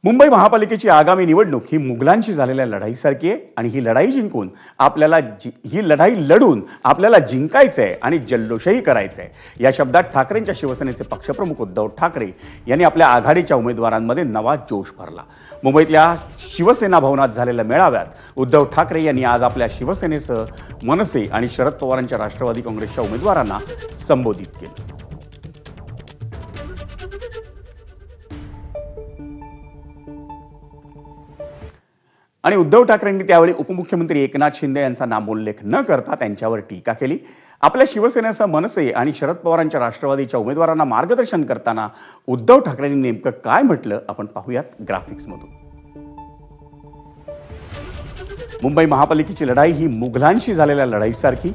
मुंबई महापालिकेची आगामी निवडणूक ही मुघलांशी झालेल्या लढाईसारखी आहे आणि ही लढाई जिंकून ही लढाई लढून आपल्याला जिंकायचं आहे आणि जल्लोषही करायचं आहे। या शब्दात ठाकरेंच्या शिवसेनेचे पक्षप्रमुख उद्धव ठाकरे यांनी आपल्या आघाडीच्या उमेदवारांमध्ये नवा जोश भरला। मुंबईतल्या शिवसेना भवनात झालेल्या मेळाव्यात उद्धव ठाकरे यांनी आज आपल्या शिवसेनेसह मनसे आणि शरद पवारांच्या राष्ट्रवादी काँग्रेसच्या उमेदवारांना संबोधित केलं। आणि उद्धव ठाकरेंनी त्यावेळी उपमुख्यमंत्री एकनाथ शिंदे यांचा नामोल्लेख न करता त्यांच्यावर टीका केली। आपल्या शिवसेनेसह मनसे आणि शरद पवारांच्या राष्ट्रवादीच्या उमेदवारांना मार्गदर्शन करताना उद्धव ठाकरेंनी नेमकं काय म्हटलं आपण पाहूयात ग्राफिक्समधून। मुंबई महापालिकेची लढाई ही मुघलांशी झालेल्या लढाईसारखी।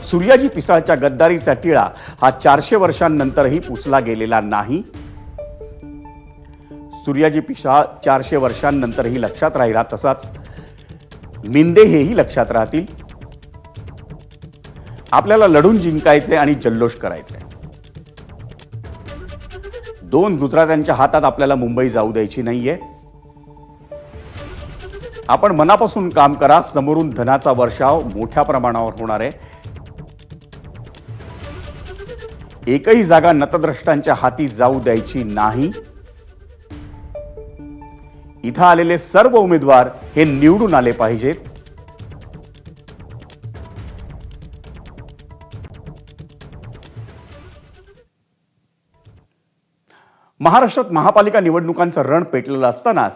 सूर्याजी पिसाळच्या गद्दारीचा टिळा हा 400 वर्षांनंतरही पुसला गेलेला नाही। सूर्याजी पिसाळ 400 वर्षांनंतरही लक्षात राहिला, तसाच मिंदे हेही लक्षात राहतील। आपल्याला लढून जिंकायचे आणि जल्लोष करायचे। 2 गुजरात्यांच्या हातात आपल्याला मुंबई जाऊ द्यायची नाहीये। आपण मनापासून काम करा, समोरून धनाचा वर्षाव मोठ्या प्रमाणावर होणार आहे। एकही जागा नतद्रष्टांच्या हाती जाऊ द्यायची नाही। इथं आलेले सर्व उमेदवार हे निवडून आले पाहिजेत। महाराष्ट्रात महापालिका निवडणुकांचं रण पेटलेलं असताना